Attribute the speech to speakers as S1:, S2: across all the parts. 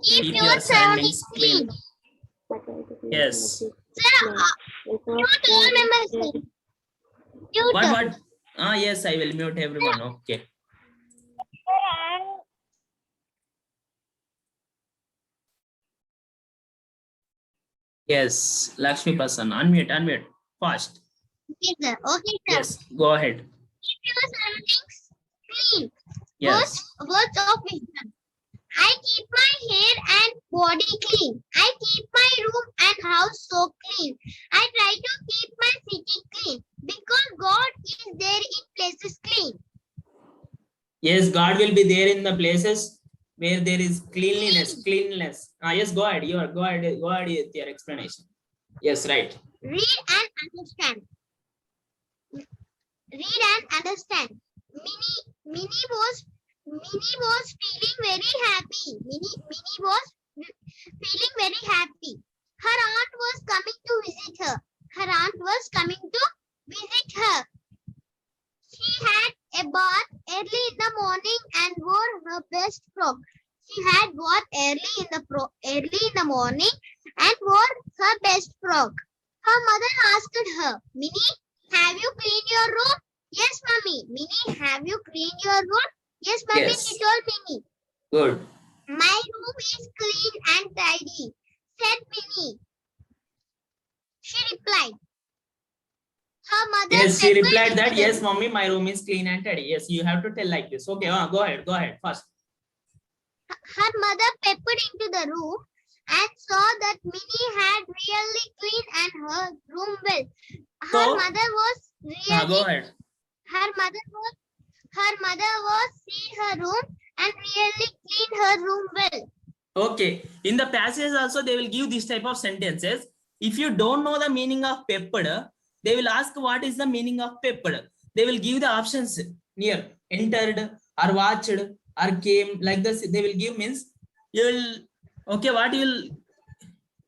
S1: Keep your surroundings clean. Yes.
S2: Sir, mute all members. Mute.
S1: What? Yes, I will mute everyone. Okay. Yes, Lakshmi person, unmute, fast.
S2: Okay, sir. Okay, sir.
S1: Yes, go ahead.
S2: Keep your surroundings clean.
S1: Yes.
S2: Words of wisdom. I keep my hair and body clean. I keep my room and house so clean. I try to keep my city clean because God is there in places clean.
S1: Yes, God will be there in the places where there is cleanliness. Yes, go ahead. Go ahead with your explanation. Yes, right.
S2: Read and understand. Read and understand. Minnie was feeling very happy. Minnie was feeling very happy. Her aunt was coming to visit her. She had a bath early in the morning and wore her best frock. Her mother asked her, Minnie, have you cleaned your room? Yes, mommy. Minnie, have you cleaned your room? Yes, mommy,
S1: Yes.
S2: she told Minnie.
S1: Good.
S2: My room is clean and tidy, said Minnie. She replied. Her mother
S1: Yes, she
S2: peppered
S1: replied
S2: into
S1: that,
S2: the
S1: yes,
S2: room.
S1: mommy, my room is clean and tidy. Yes, you have to tell like this. Okay, go ahead, fast.
S2: Her mother peppered into the room and saw that Minnie had really cleaned and her room well.
S1: So,
S2: Mother was really.
S1: go ahead.
S2: Her mother was see her room and really cleaned her room well.
S1: Okay. In the passage also, they will give this type of sentences. If you don't know the meaning of peppered, they will ask what is the meaning of peppered. They will give the options near entered or watched or came like this. They will give means you will. Okay, what you will?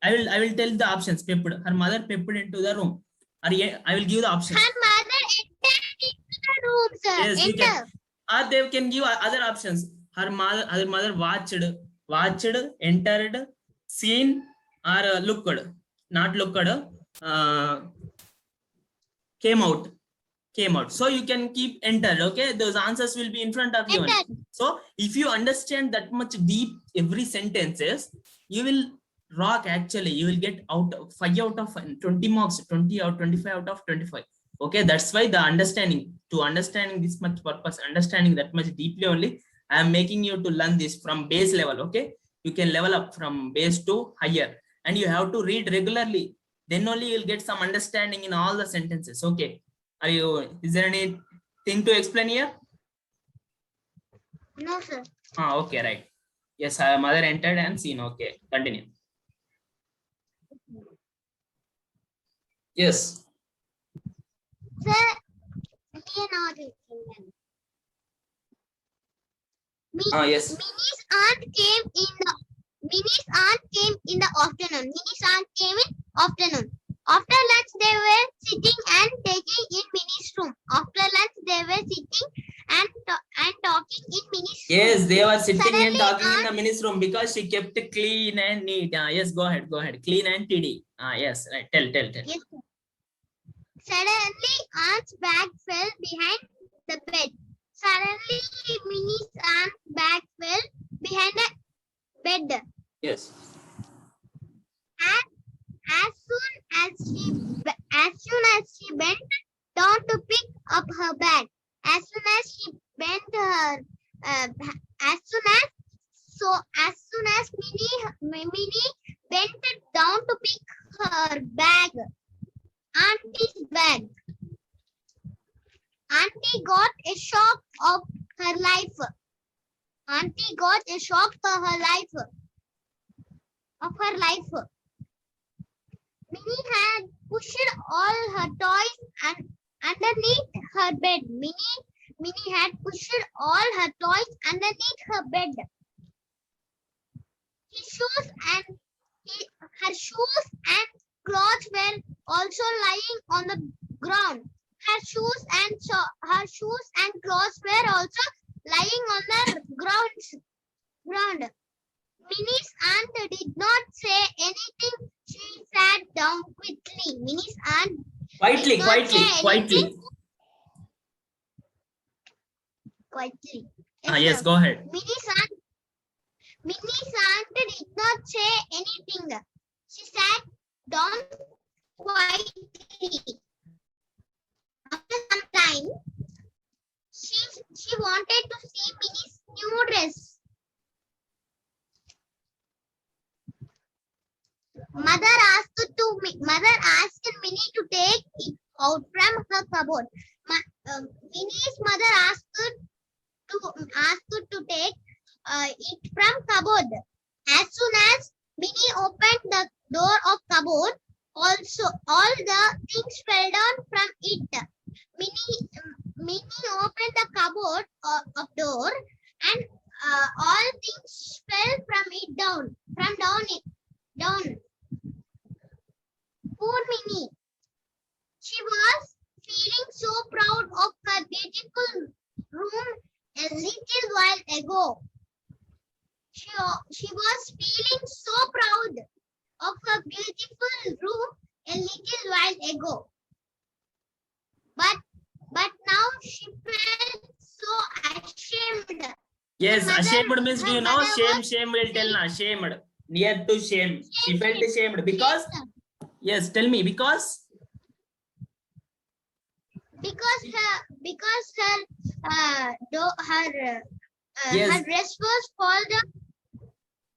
S1: I will tell the options. Peppered. Her mother peppered into the room. Or I will give the options.
S2: Her mother entered into the room, sir.
S1: Yes, you can. Or they can give other options. Her mother watched, entered, seen, or looked, not looked, came out. So you can keep entered. Okay, those answers will be in front of you. So if you understand that much deep every sentences, you will rock. Actually, you will get 5 out of 20 marks, 20 or 25 out of 25. Okay, that's why the understanding this much purpose, understanding that much deeply only, I am making you to learn this from base level. Okay, you can level up from base to higher, and you have to read regularly. Then only you'll get some understanding in all the sentences. Okay, is there anything to explain here?
S2: No, sir.
S1: Okay, right. Yes, her mother entered and seen. Okay, continue. Yes.
S2: Sir,
S1: Yes.
S2: Minnie's aunt came in the afternoon. After lunch, they were sitting and taking in Minnie's room. talking in Minnie's room.
S1: Yes, they were sitting and talking in the Minnie's room because she kept it clean and neat. Yes, go ahead. Clean and tidy. Yes, right. Tell.
S2: Yes, sir. Suddenly, aunt's bag fell behind the bed. Minnie's aunt's bag fell behind the bed.
S1: Yes.
S2: As soon as she bent down to pick up her bag, as soon as Minnie bent down to pick her bag, Auntie's bag, Auntie got a shock of her life. Minnie had pushed all her toys underneath her bed. Minnie had pushed all her toys underneath her bed. Her shoes and clothes were also lying on the ground. Her shoes and clothes were also lying on the ground.
S1: Quietly,
S2: not
S1: quietly,
S2: say
S1: quietly.
S2: anything. Quietly.
S1: Yes, go ahead.
S2: Mini Santa did not say anything. She sat down quietly. After some time, she wanted to see Minnie's new dress. Mother asked Minnie to take it out from her cupboard. Minnie's mother asked to take it from cupboard. As soon as Minnie opened the door of cupboard, also all the things fell down from it. Minnie opened the cupboard of door, and all things fell from it down. Down. Poor Minnie. She was feeling so proud of her beautiful room a little while ago. She was feeling so proud of her beautiful room a little while ago. But now she felt so ashamed.
S1: Yes, ashamed means, do you know?
S2: Her
S1: Shame will tell na. Ashamed. Near to shame. She felt ashamed because, yes, tell me, because yes,
S2: her dress was folded.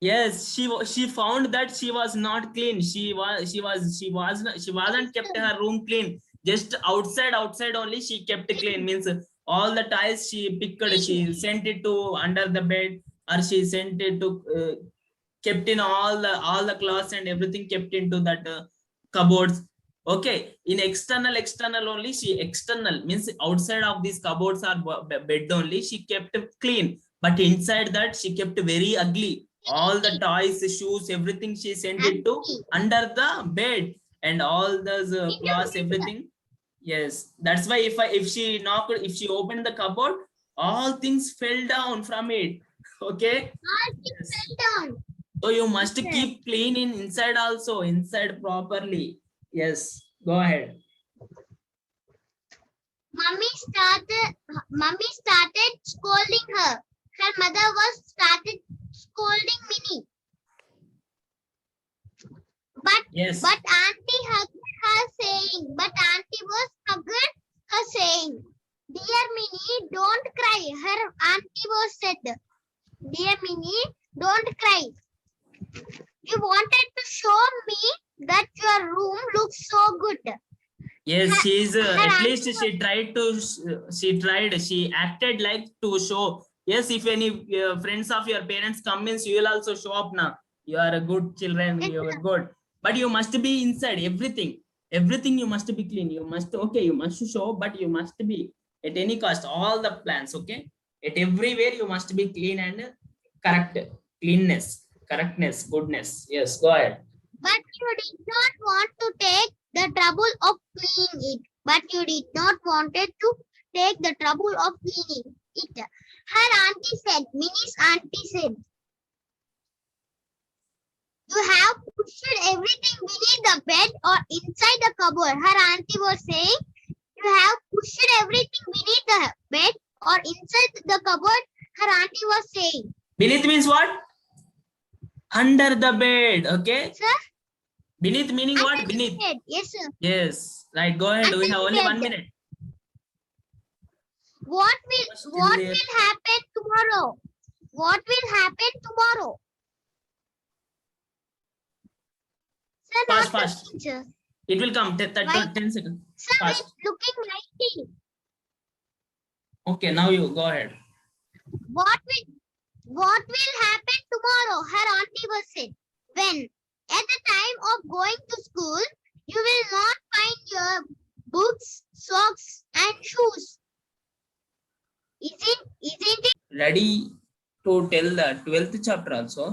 S1: yes, she found that she was not clean. She wasn't kept her room clean. Just outside only she kept clean. Means all the tiles she picked, she sent it to under the bed, or she sent it to kept in all the clothes and everything kept into that cupboards. Okay, in external only, she external means outside of these cupboards or bed only she kept clean, but inside that she kept very ugly. All the toys, shoes, everything she sent it to under the bed, and all those clothes, everything. Yes, that's why if she opened the cupboard, all things fell down from it. Okay.
S2: All things
S1: Yes.
S2: fell down.
S1: So you must keep clean in inside also, inside properly. Yes, go ahead.
S2: Mummy started scolding her. Her mother started scolding Minnie.
S1: Yes.
S2: But Auntie hugged her saying, "Dear Minnie, don't cry." Her auntie was said, "Dear Minnie, don't cry. You wanted to show me that your room looks so good."
S1: Yes, she's at least
S2: auntie
S1: she acted like to show. Yes, if any friends of your parents come means, you will also show up now. You are a good children, you are good. But you must be inside everything you must be clean. You must show, but you must be at any cost, all the plans, okay? At everywhere you must be clean and correct. Cleanness, correctness, goodness. Yes, go ahead.
S2: But you did not want to take the trouble of cleaning it. Minnie's auntie said, "You have pushed everything beneath the bed or inside the cupboard." Her auntie was saying, "You have pushed everything beneath the bed or inside the cupboard." Her auntie was saying.
S1: Beneath means what? Under the bed, okay?
S2: Sir?
S1: Beneath meaning
S2: Under
S1: what? Beneath.
S2: Bed. Yes, sir.
S1: Yes. Right, go ahead. We have only 1 minute.
S2: What will happen tomorrow? What will happen tomorrow? Sir,
S1: Fast.
S2: Teacher.
S1: It will come. 10 seconds.
S2: Sir,
S1: Fast.
S2: it's looking lighty.
S1: Okay, now you go ahead.
S2: What will happen tomorrow? Her auntie was said. When at the time of going to school, you will not find your books, socks, and shoes. Isn't it?
S1: Ready to tell the 12th chapter also?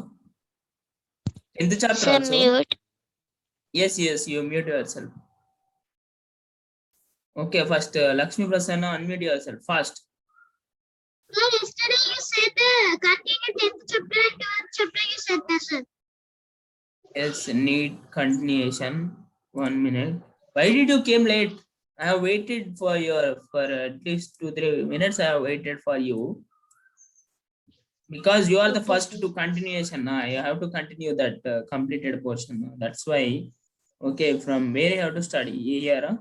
S1: 10th chapter
S2: Sir,
S1: also?
S2: mute.
S1: Yes, you mute yourself. Okay, first Lakshmi Prasanna, unmute yourself. Fast.
S2: Sir, yesterday you said continue 10th chapter and 12th chapter you said that, sir.
S1: Yes, need continuation. 1 minute. Why did you came late? I have waited for at least 2-3 minutes. I have waited for you because you are the first to continuation. I have to continue that completed portion. That's why. Okay, from where you have to study here. Huh?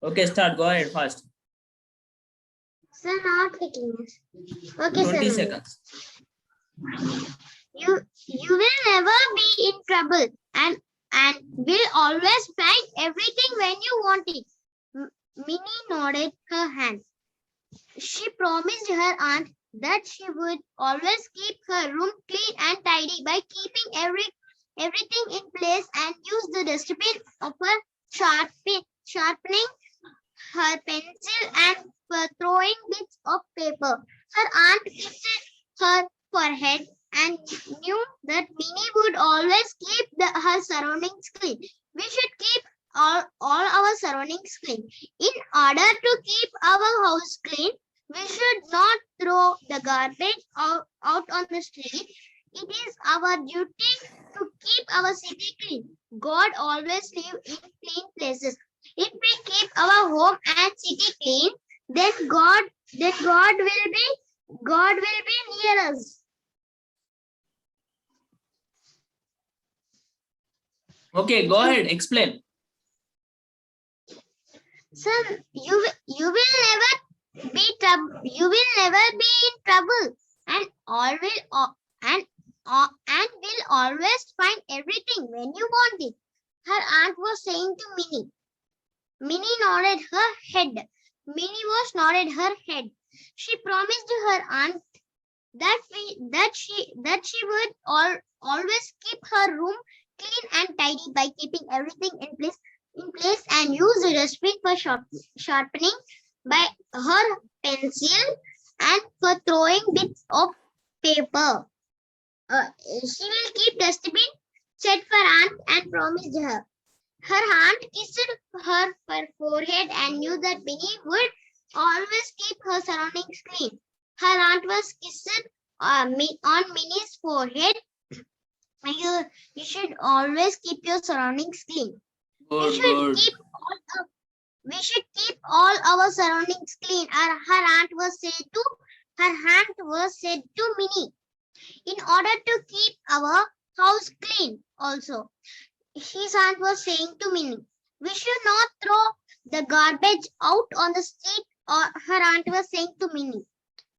S1: Okay, start. Go ahead fast.
S2: Sir, not taking this. Okay,
S1: 20
S2: sir.
S1: seconds.
S2: You will never be in trouble and will always find everything when you want it. Minnie nodded her hand. She promised her aunt that she would always keep her room clean and tidy by keeping everything in place and use the dustbin of her sharpening her pencil and for throwing bits of paper. Her aunt kissed her forehead and knew that Minnie would always keep her surroundings clean. We should keep all our surroundings clean. In order to keep our house clean, we should not throw the garbage out on the street. It is our duty to keep our city clean. God always lives in clean places. If we keep our home and city clean, then God will be near us.
S1: Okay, go ahead. Explain.
S2: Son, you will never be in trouble and will always find everything when you want it. Her aunt was saying to Minnie. Minnie nodded her head. Minnie was nodded her head. She promised to her aunt that she would always keep her room clean and tidy by keeping everything in place and use the dustbin for sharpening by her pencil and for throwing bits of paper. She will keep dustbin, said her aunt and promised her. Her aunt kissed her forehead and knew that Minnie would always keep her surroundings clean. Her aunt was kissed on Minnie's forehead. You should always keep your surroundings clean.
S1: Good, good.
S2: We should keep all our surroundings clean. Her aunt was said to Minnie. In order to keep our house clean also. His aunt was saying to Minnie, we should not throw the garbage out on the street, or her aunt was saying to Minnie.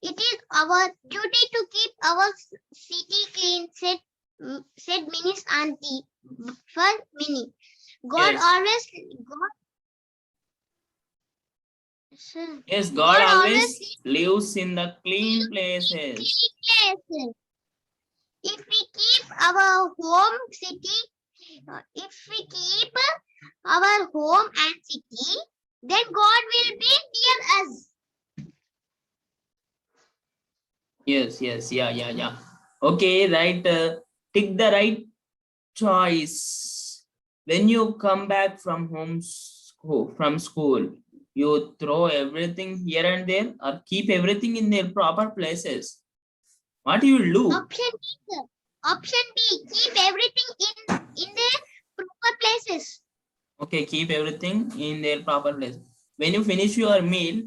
S2: It is our duty to keep our city clean, said Minnie's auntie for Minnie. God always
S1: lives in the clean places.
S2: If we keep our home and city, then God will be near us.
S1: Yes, yeah. Okay, right. Pick the right choice. When you come back from school, you throw everything here and there, or keep everything in their proper places. What you will do?
S2: Option B. Keep everything in their proper places.
S1: Okay, keep everything in their proper place. When you finish your meal,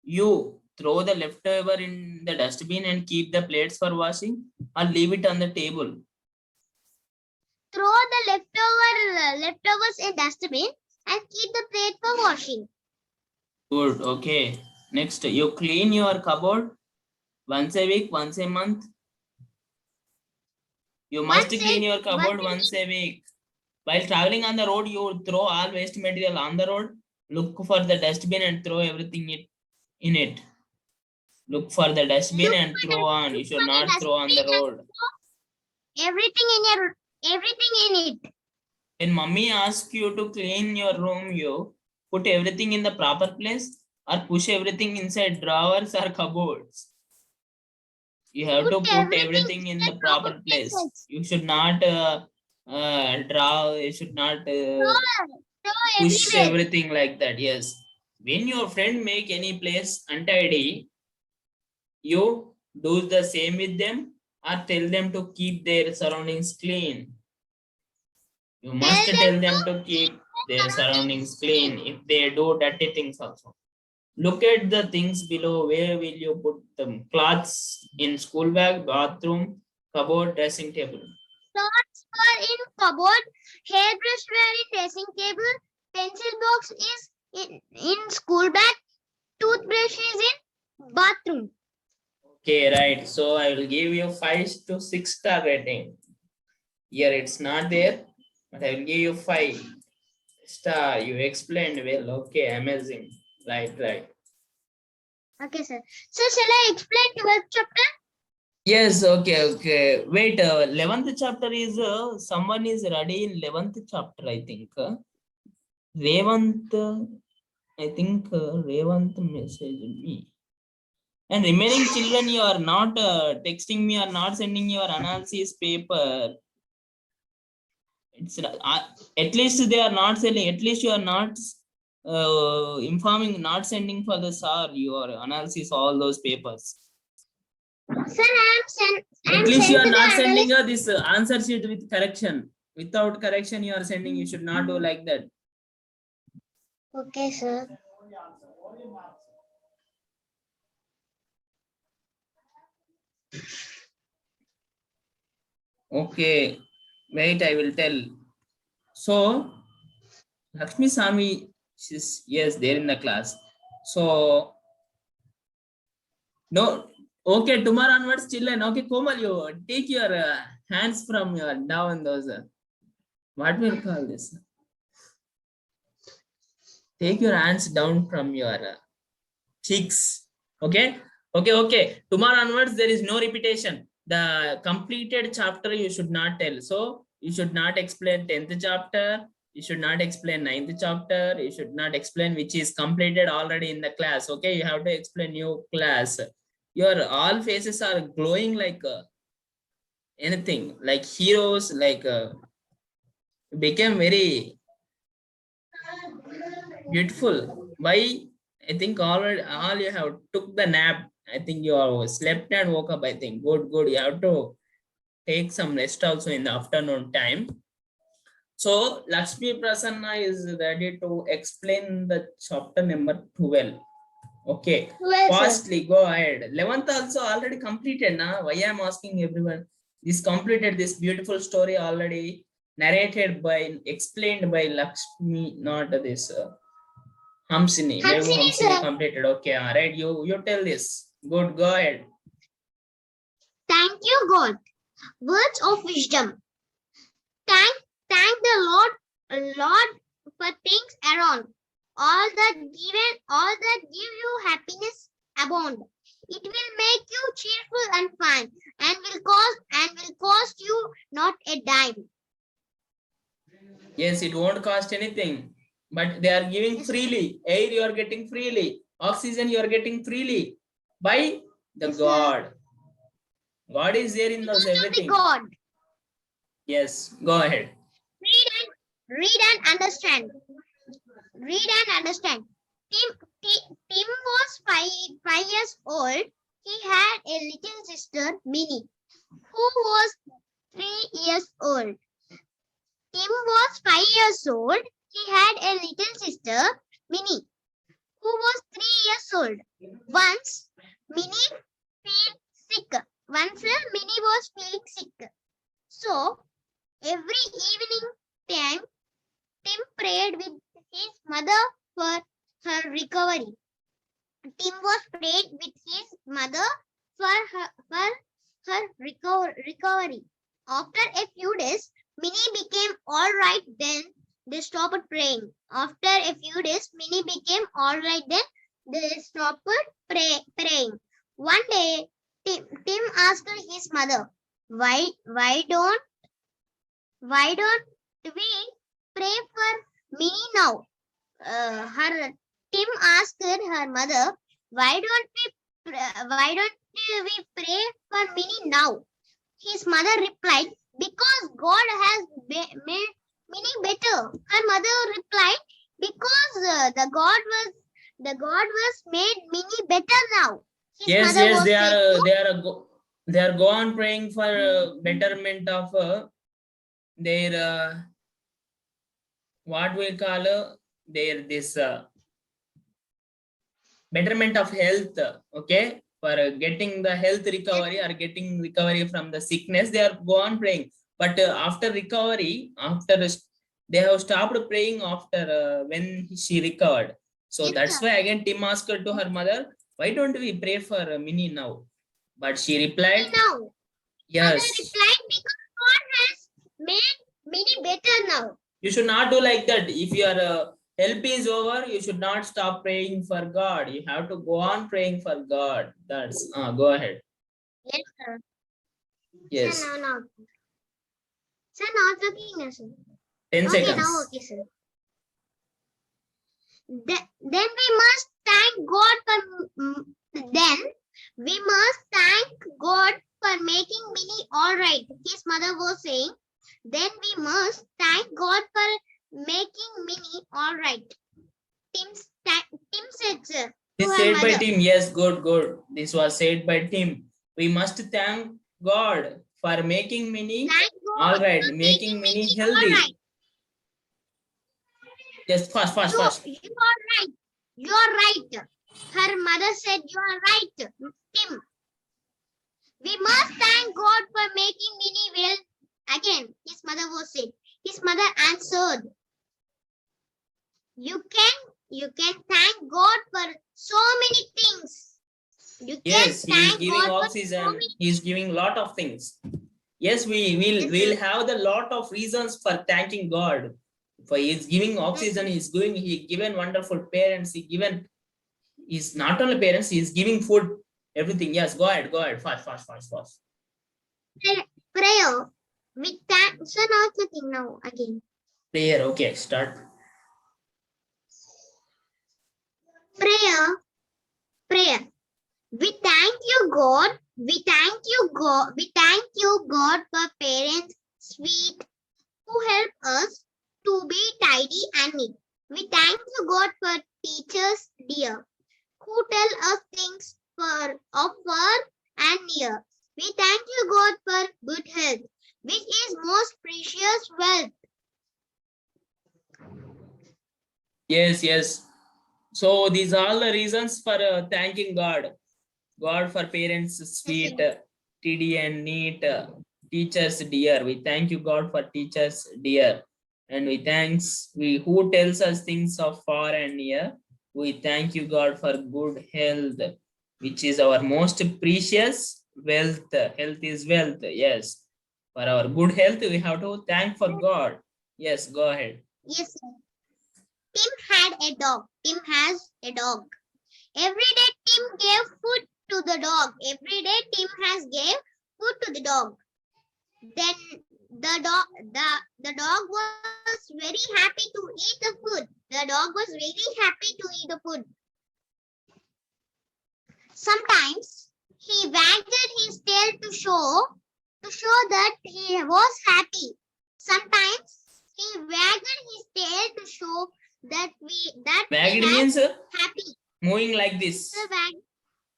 S1: you throw the leftover in the dustbin and keep the plates for washing, or leave it on the table.
S2: Throw the leftovers in dustbin and keep the plate for washing.
S1: Good. Okay. Next, you clean your cupboard once a week, once a month. You must clean your cupboard once a week. While traveling on the road, you throw all waste material on the road. Look for the dustbin and throw everything in it. Look for the dustbin and throw on. You should not throw on the road.
S2: Everything in it.
S1: When mommy asks you to clean your room, you put everything in the proper place or push everything inside drawers or cupboards. You have to put everything in the proper place. You should not you should not push everything like that. Yes. When your friend make any place untidy, you do the same with them or tell them to keep their surroundings clean. You must tell them to keep their surroundings clean, if they do dirty things also. Look at the things below. Where will you put them? Clothes in school bag, bathroom, cupboard, dressing table.
S2: Clothes were in cupboard, hairbrush were in dressing table, pencil box is in school bag, toothbrush is in bathroom.
S1: Okay, right. So I will give you 5 to 6 star rating. Here it's not there, but I will give you 5 star. You explained well. Okay, amazing. Right, right.
S2: Okay, sir. So shall I explain 12th chapter?
S1: Yes, okay. Wait, 11th chapter is someone is ready in 11th chapter, I think. Revant, I think Revant messaged me. And remaining children, you are not texting me or not sending your analysis paper. It's at least they are not sending. At least you are not informing, not sending for the SAR your analysis all those papers.
S2: Sir,
S1: At least you are not sending this answer sheet with correction. Without correction, you are sending. You should not do like that.
S2: Okay, sir.
S1: Okay, wait, I will tell. So, Lakshmi Sami, she's yes, there in the class. So, no, okay, tomorrow onwards, children. Okay, Komal, you take your hands from your down those. What will call this? Take your hands down from your cheeks. Okay, okay. Tomorrow onwards, there is no repetition. The completed chapter you should not tell. So you should not explain 10th chapter. You should not explain 9th chapter. You should not explain which is completed already in the class. Okay, you have to explain new class. Your all faces are glowing like anything, like heroes, like became very beautiful. Why? I think all you have took the nap. I think you are slept and woke up. I think good. You have to take some rest also in the afternoon time. So Lakshmi Prasanna is ready to explain the chapter number 12. Okay, fastly go ahead. 11th also already completed now. Why I am asking everyone? This completed this beautiful story already narrated by, explained by Lakshmi, not this. Hamsini, Hamsini completed. Okay, all right. You tell this. Good, go ahead.
S2: Thank you, God. Words of wisdom. Thank the Lord for things around. All that give you happiness abound. It will make you cheerful and fine, and will cost you not a dime.
S1: Yes, it won't cost anything, but they are giving freely. Air you are getting freely. Oxygen you are getting freely by the God. God is there in those everything.
S2: God.
S1: Yes, go ahead.
S2: Read and understand. Tim was five years old. He had a little sister, Minnie, who was 3 years old. Tim was 5 years old. He had a little sister, Minnie, who was 3 years old. Once, Minnie was feeling sick. So, every evening time, Tim prayed with his mother for her recovery. Tim was prayed with his mother for her recovery. After a few days, Minnie became all right. Then they stopped praying. After a few days, Minnie became all right. Then they stopped praying. One day, Tim asked his mother, "Why don't we pray for Minnie now?" Tim asked her mother, "Why don't we pray for Minnie now?" His mother replied, "Because God has made Minnie better." Her mother replied, "Because the God was made Minnie better now." His
S1: yes,
S2: mother
S1: yes,
S2: was
S1: they are go on praying for betterment of their what we call this betterment of health, okay, for getting the health recovery or getting recovery from the sickness, they are go on praying. But after recovery, they have stopped praying after when she recovered. So
S2: Yes,
S1: that's
S2: sir.
S1: why again Tim asked to her mother, why don't we pray for Minnie now? But she replied,
S2: Now, mother
S1: yes,
S2: replied, because God has made Minnie better now.
S1: you should not do like that. If your help is over, you should not stop praying for God. You have to go on praying for God. That's go ahead.
S2: Yes, sir.
S1: Yes.
S2: Sir, now. Sir, not working, sir.
S1: 10
S2: Okay,
S1: seconds.
S2: now okay, sir. Then we must thank God for making Minnie all right. His mother was saying, then we must thank God for making Minnie all right. Tim said, sir.
S1: This
S2: To her
S1: said by
S2: mother.
S1: Tim. Yes, good. This was said by Tim. We must thank God for making Minnie
S2: Thank God
S1: all right,
S2: for
S1: making Minnie
S2: Minnie all
S1: healthy.
S2: right.
S1: Yes, fast.
S2: You are right. You are right. Her mother said you are right, Tim. We must thank God for making Minnie well. Again, his mother was said. His mother answered, You can thank God for so many things. You
S1: Yes,
S2: can
S1: he is
S2: thank
S1: giving
S2: God for so
S1: oxygen.
S2: many.
S1: He is giving lot of things. Yes,
S2: Yes,
S1: we'll
S2: sir.
S1: have the lot of reasons for thanking God. For he is giving oxygen, he given wonderful parents, he's not only parents, he is giving food, everything. Yes, go ahead, fast.
S2: Prayer. We thank. So now the thing now again.
S1: Prayer, okay, start.
S2: Prayer. We thank you, God. We thank you, God, for parents sweet who help us to be tidy and neat. We thank you, God, for teachers dear who tell us things of far and near. We thank you, God, for good health, which is most precious wealth.
S1: Yes. So these are all the reasons for thanking God. God for parents sweet, TD and neat, teachers dear. We thank you, God, for teachers dear. And we who tells us things of far and near. We thank you, God, for good health, which is our most precious wealth. Health is wealth. Yes. For our good health, we have to thank for God. Yes, go ahead.
S2: Yes, sir. Tim had a dog. Tim has a dog. Every day Tim gave food to the dog. Every day Tim has gave food to the dog. Then the dog was very happy to eat the food. The dog was very happy to eat the food. Sometimes he wagged his tail to show that he was happy. Sometimes he wagged his tail to show that
S1: Wagged means
S2: happy.
S1: moving like this.
S2: So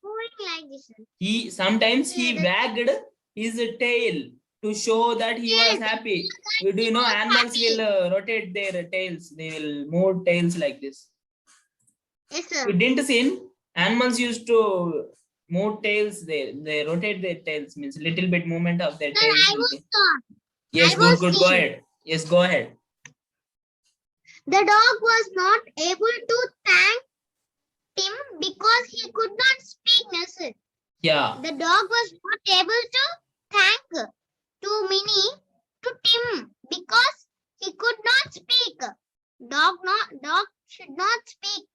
S2: moving like this.
S1: He sometimes he wagged his tail to show that he was happy. Do you know animals will rotate their tails? They will move tails like this.
S2: Yes, sir.
S1: We didn't see animals used to move tails. They rotate their tails, means little bit movement of their tails.
S2: I was taught.
S1: Yes, good. Go ahead. Yes, go ahead.
S2: The dog was not able to thank Tim because he could not speak Nasir.
S1: Yeah.
S2: The dog was not able to thank to Minnie to Tim because he could not speak. Dog should not speak.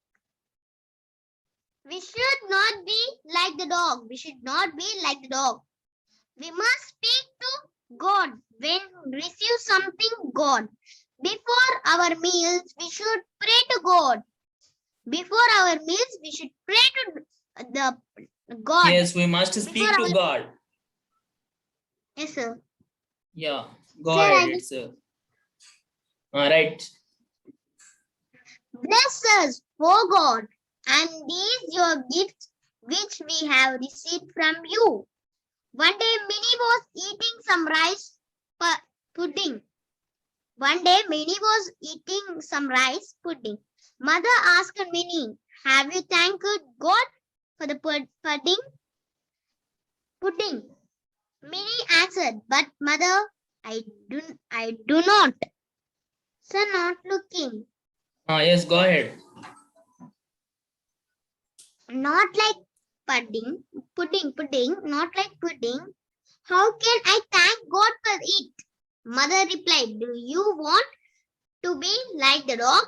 S2: We should not be like the dog. We should not be like the dog. We must speak to God when we receive something God. Before our meals, we should pray to God. Before our meals, we should pray to the God.
S1: Yes, we must speak to God.
S2: Yes, sir.
S1: Yeah, go ahead. It's all right.
S2: Bless us, O God, and these your gifts which we have received from you. One day Minnie was eating some rice pudding. One day, Minnie was eating some rice pudding. Mother asked Minnie, "Have you thanked God for the pudding?" Minnie answered, "But mother, I do not." So not looking.
S1: Yes, go ahead.
S2: Not like pudding, not like pudding. How can I thank God for it? Mother replied, "Do you want to be like the dog?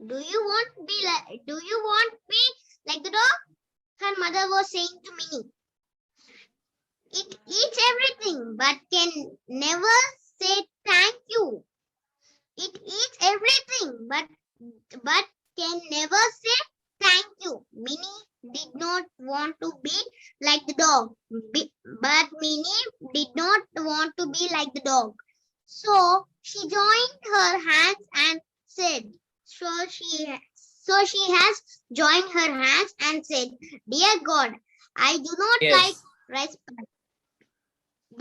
S2: Do you want be like the dog?" Her mother was saying to Minnie, "It eats everything but can never say thank you. It eats everything but can never say thank you." Minnie did not want to be like the dog, but Minnie did not want to be like the dog. So she joined her hands and said, so she has joined her hands and said, "Dear God, I do not like
S1: Yes.
S2: rice.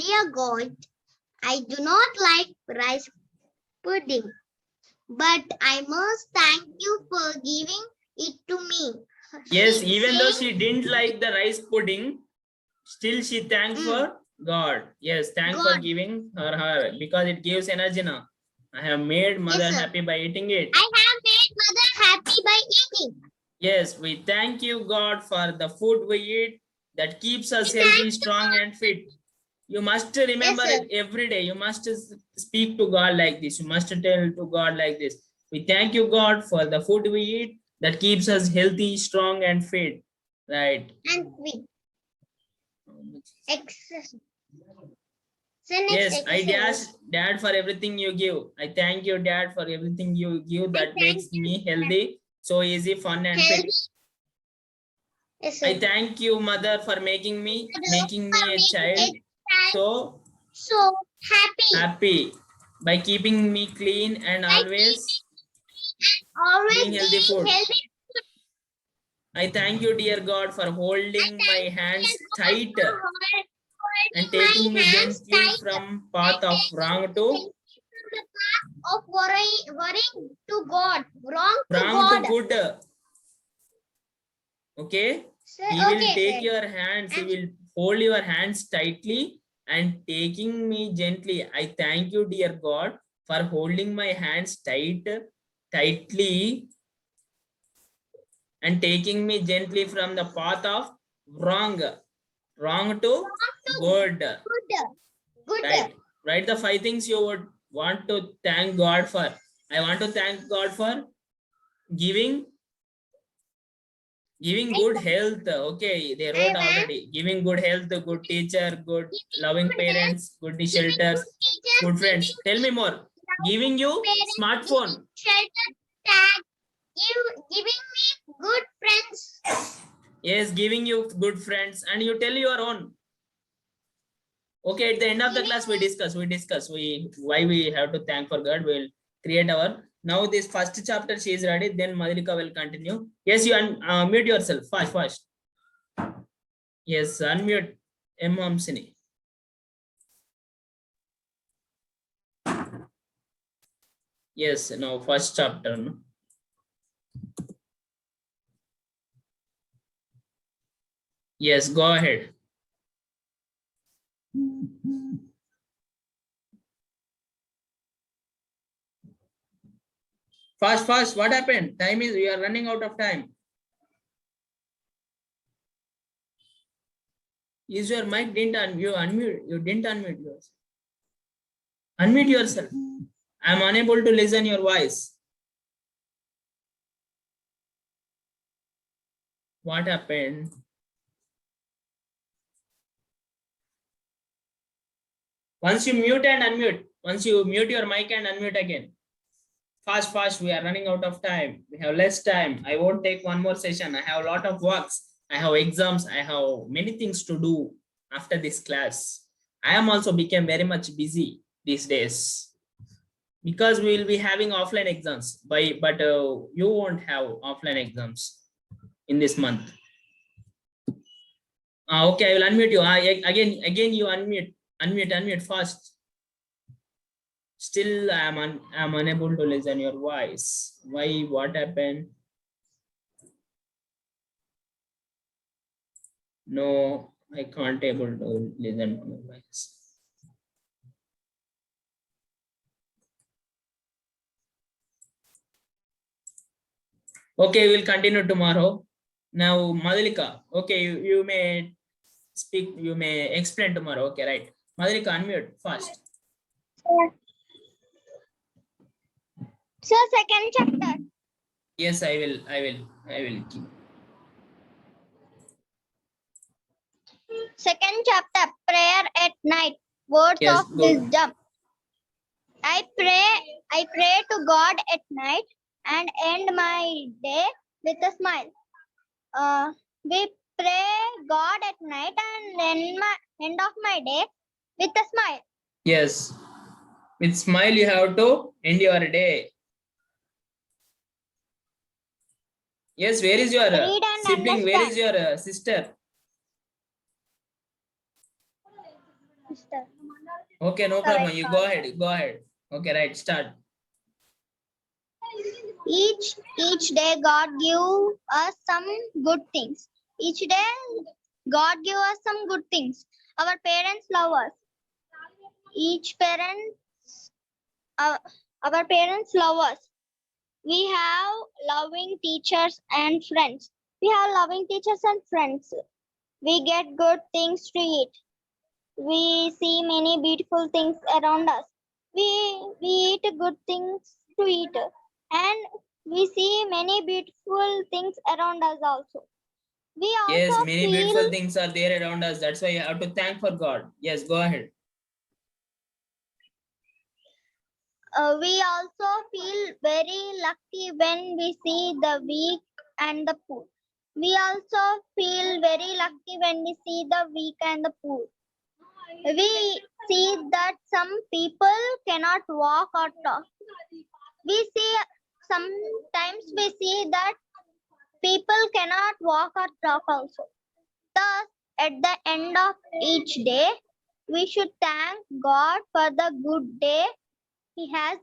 S2: Dear God, I do not like rice pudding, but I must thank you for giving it to me."
S1: Yes,
S2: She
S1: even though
S2: said,
S1: she didn't like the rice pudding, still she thanked for God. Yes, thank for
S2: "God,
S1: giving her because it gives energy now. I have made
S2: yes,
S1: mother
S2: sir.
S1: happy by eating it.
S2: I have made mother happy by eating."
S1: Yes, we thank you, God, for the food we eat that keeps us
S2: We
S1: healthy,
S2: thank you,
S1: strong,
S2: God.
S1: and fit. You must
S2: Yes,
S1: remember
S2: sir.
S1: it every day. You must speak to God like this. You must tell to God like this. We thank you, God, for the food we eat that keeps us healthy, strong, and fit. Right.
S2: And we excess. So next
S1: Yes, I
S2: exercise.
S1: Dad for everything you give. I thank you, Dad, for everything you give
S2: I
S1: that
S2: thank
S1: makes
S2: you,
S1: me healthy, so easy, fun, and
S2: healthy.
S1: fit.
S2: Yes,
S1: I
S2: sir.
S1: thank you, Mother, for making me a
S2: Making
S1: child
S2: it time
S1: so
S2: so happy.
S1: happy by keeping me clean and
S2: By
S1: always
S2: always
S1: giving healthy
S2: being
S1: food.
S2: healthy.
S1: I thank you, dear God, for
S2: I
S1: holding my
S2: thank you, dear
S1: hands
S2: God,
S1: tight
S2: for
S1: and
S2: holding
S1: taking
S2: my
S1: me
S2: hands
S1: gently
S2: tight
S1: from
S2: and
S1: path of
S2: taking
S1: wrong
S2: me
S1: to
S2: gently from the path of worrying to God, wrong to
S1: wrong to
S2: God.
S1: good. Okay,
S2: So,
S1: he will
S2: okay,
S1: take
S2: sir.
S1: your hands, he
S2: And
S1: will hold your hands tightly and taking me gently. I thank you, dear God, for holding my hands tightly and taking me gently from the path of wrong to
S2: wrong to
S1: good.
S2: good.
S1: Write the 5 things you would want to thank God for. I want to thank God for giving good health. Okay, they
S2: I
S1: wrote
S2: want
S1: already. Giving good health, good teacher, good loving
S2: good health,
S1: parents, good
S2: giving
S1: shelters,
S2: good teachers,
S1: good friends.
S2: giving
S1: Tell me more. Giving you
S2: parents,
S1: smartphone.
S2: giving shelter, tag, giving me good friends.
S1: Yes, giving you good friends, and you tell your own. Okay, at the end of the class we discuss why we have to thank for God. We'll create our now this first chapter. She is ready, then Madhurika will continue. Yes, you unmute yourself fast. Yes, unmute M Hamsini. Yes, now first chapter, no? Yes, go ahead. Fast, what happened? Time is, we are running out of time. Is your mic didn't unmute? You didn't unmute yours. Unmute yourself. I am unable to listen your voice. What happened? Once you mute and unmute. Once you mute your mic and unmute again. Fast. We are running out of time. We have less time. I won't take one more session. I have a lot of works. I have exams. I have many things to do after this class. I am also became very much busy these days because we will be having offline exams. But you won't have offline exams in this month. Okay, I will unmute you. Again, you unmute fast. Still, I'm unable to listen your voice. Why? What happened? No, I can't able to listen to your voice. Okay, we'll continue tomorrow. Now, Madhulika, okay, you may speak, you may explain tomorrow. Okay, right. Madhulika, unmute first.
S2: So second chapter.
S1: Yes, I will keep.
S2: Second chapter, prayer at night. Words
S1: Yes,
S2: of
S1: good.
S2: wisdom. I pray to God at night and end my day with a smile. We pray God at night and end of my day with a smile.
S1: Yes. With smile, you have to end your day. Yes, where is your
S2: Read and
S1: sibling? Where is
S2: understand.
S1: your sister?
S2: Sister.
S1: Okay, no problem. You go ahead. Go ahead. Okay, right. Start.
S2: Each day God give us some good things. Each day God give us some good things. Our parents love us. Our parents love us. We have loving teachers and friends. We have loving teachers and friends. We get good things to eat. We see many beautiful things around us. We eat good things to eat. And we see many beautiful things around us also. We
S1: Yes,
S2: also
S1: many
S2: feel
S1: beautiful things are there around us. That's why you have to thank for God. Yes, go ahead.
S2: we also feel very lucky when we see the weak and the poor. We also feel very lucky when we see the weak and the poor. We see that some people cannot walk or talk. Sometimes we see that people cannot walk or talk also. Thus, at the end of each day, we should thank God for the good day He has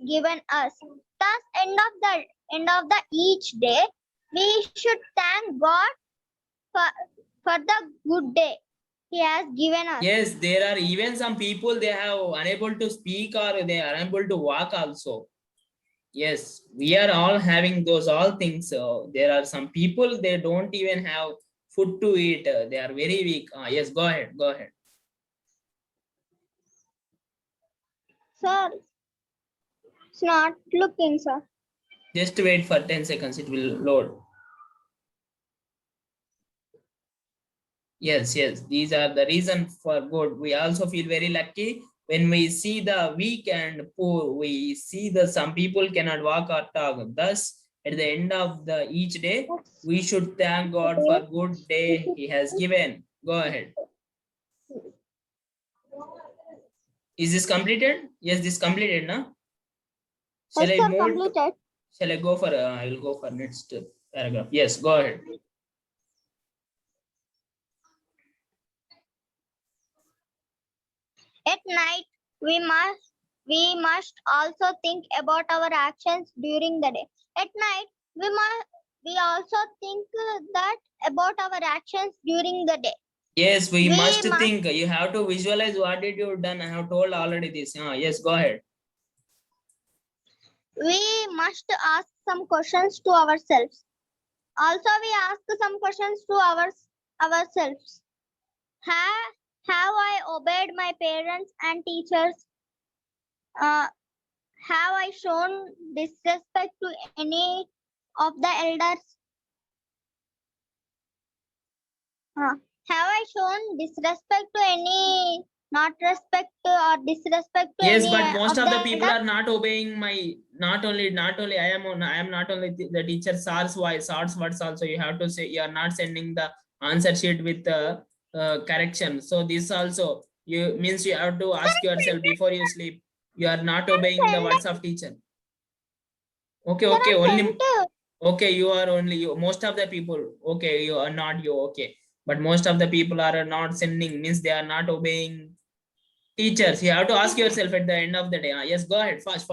S2: given us. Thus, end of the each day, we should thank God for the good day He has given us.
S1: Yes, there are even some people, they have unable to speak or they are unable to walk also. Yes, we are all having those all things. There are some people, they don't even have food to eat. They are very weak. Yes, go ahead. Go ahead.
S2: Sir, it's not looking, sir.
S1: Just wait for 10 seconds. It will load. Yes, yes. These are the reason for good. We also feel very lucky when we see the weak and poor. We see that some people cannot walk or talk. Thus, at the end of the each day, we should thank God for good day He has given. Go ahead. Is this completed? Yes, this completed, no? Shall I
S2: Sir,
S1: move?
S2: completed.
S1: Shall I go for? I will go for next paragraph. Yes, go ahead.
S2: At night, we must also think about our actions during the day. At night, we also think that about our actions during the day.
S1: Yes, we must think. You have to visualize what did you done. I have told already this. Yes, go ahead.
S2: We must ask some questions to ourselves. Also, we ask some questions to ourselves. Have I obeyed my parents and teachers? Have I shown disrespect to any of the elders? Have I shown disrespect to any, not respect or disrespect to
S1: Yes,
S2: any
S1: but most of the people
S2: elders?
S1: are not obeying my, not only I am not only the teacher SARS voice, SARS words also. You have to say you are not sending the answer sheet with correction. So this also you means you have to ask yourself before you sleep. You are not obeying the words of teacher. Okay, okay, only okay. You are only you. Most of the people, okay, you are not you. Okay, but most of the people are not sending means they are not obeying teachers. You have to ask yourself at the end of the day. Yes, go ahead. Fast.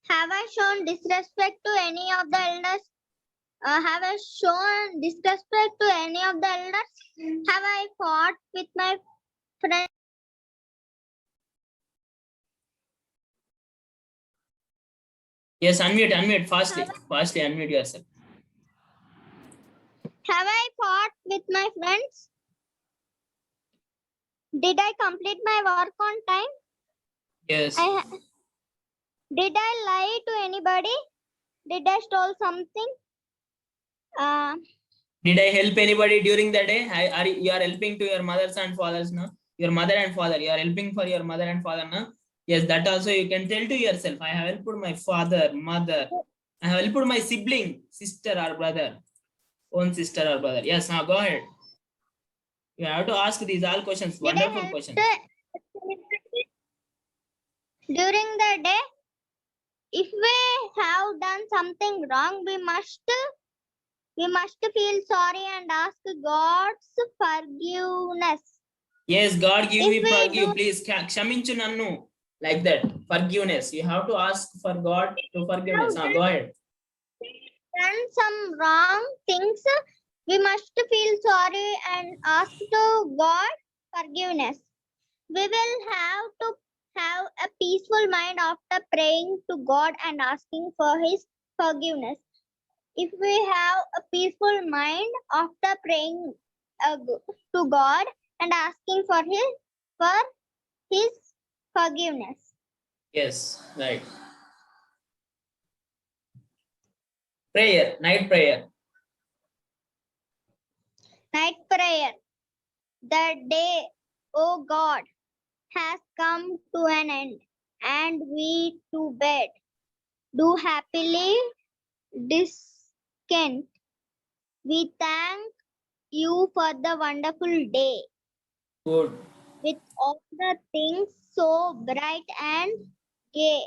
S2: Have I shown disrespect to any of the elders? Have I shown disrespect to any of the elders? Have I fought with my friends?
S1: Yes, unmute fastly unmute yourself.
S2: Have I fought with my friends? Did I complete my work on time?
S1: Yes.
S2: Did I lie to anybody? Did I stole something?
S1: Did I help anybody during the day? You are helping to your mothers and fathers now? Your mother and father. You are helping for your mother and father now? Yes, that also you can tell to yourself. I have helped my father, mother. I have helped my sibling, sister or brother. Own sister or brother. Yes, now go ahead. You have to ask these all questions. Wonderful questions.
S2: During the day, if we have done something wrong, we must feel sorry and ask God's forgiveness.
S1: Yes, God give me forgive. Please, kshaminchu nannu. Like that. Forgiveness. You have to ask for God to forgiveness. Now go ahead.
S2: Done some wrong things, we must feel sorry and ask to God forgiveness. We will have to have a peaceful mind after praying to God and asking for His forgiveness. If we have a peaceful mind after praying to God and asking for His forgiveness.
S1: Yes, right. Prayer, night prayer.
S2: Night prayer. The day, O God, has come to an end, and we to bed do happily discontent. We thank you for the wonderful day.
S1: Good.
S2: With all the things so bright and gay.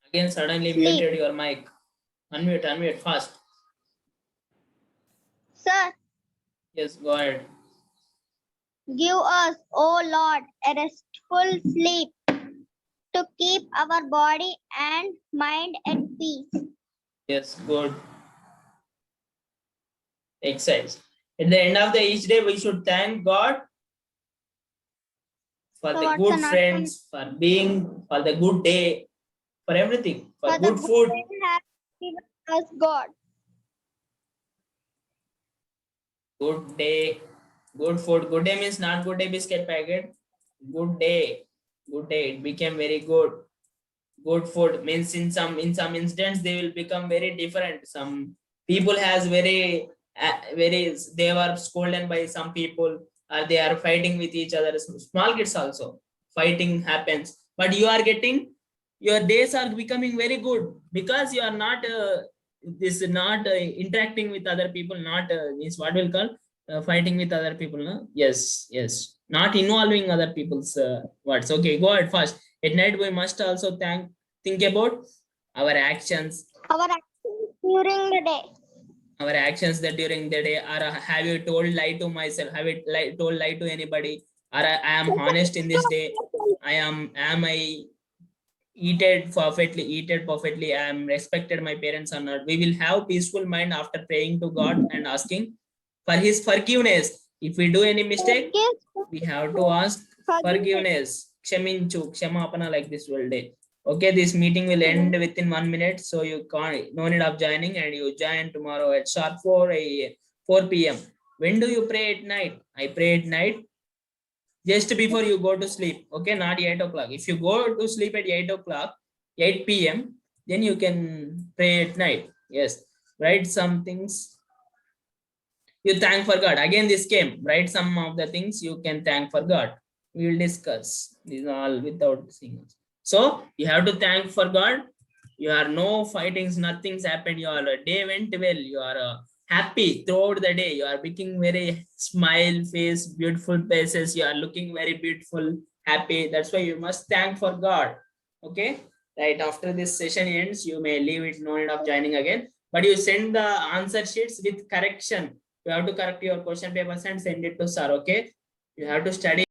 S1: Again, suddenly
S2: Sleep.
S1: muted your mic. Unmute fast.
S2: Sir.
S1: Yes, go ahead.
S2: Give us, O Lord, a restful sleep to keep our body and mind at peace.
S1: Yes, good. Exercise. At the end of each day, we should thank God for the good friends, for the good day, for everything, for good food.
S2: Given us God.
S1: Good day, good food. Good day means not good day biscuit packet. Good day, it became very good. Good food means in some incidents they will become very different. Some people has very they were scolded by some people, or they are fighting with each other. Small kids also fighting happens, but you are getting, your days are becoming very good because you are not interacting with other people, not is what we'll call fighting with other people, no? Yes, not involving other people's words. Okay, go ahead first. At night we must also think about our actions
S2: During the day.
S1: Our actions that during the day, are have you told lie to myself, have you told lie to anybody, or I am honest in this day, am I eated perfectly, I am respected my parents or not. We will have peaceful mind after praying to God and asking for His forgiveness. If we do any mistake, we have to ask forgiveness. Kshaminchu, Kshamapana, like this whole day. Okay, this meeting will end within 1 minute, so you can't, no need of joining, and you join tomorrow at sharp 4 p.m. When do you pray at night? I pray at night just before you go to sleep. Okay, not 8 o'clock. If you go to sleep at 8 o'clock, 8 p.m., then you can pray at night. Yes, write some things. You thank for God. Again, this came. Write some of the things you can thank for God. We will discuss these all without seeing. So you have to thank for God. You are no fightings, nothing's happened. Your day went well. You are happy throughout the day. You are making very smile face, beautiful faces. You are looking very beautiful, happy. That's why you must thank for God. Okay, right after this session ends, you may leave it, no need of joining again, but you send the answer sheets with correction. You have to correct your question papers and send it to sir. Okay, you have to study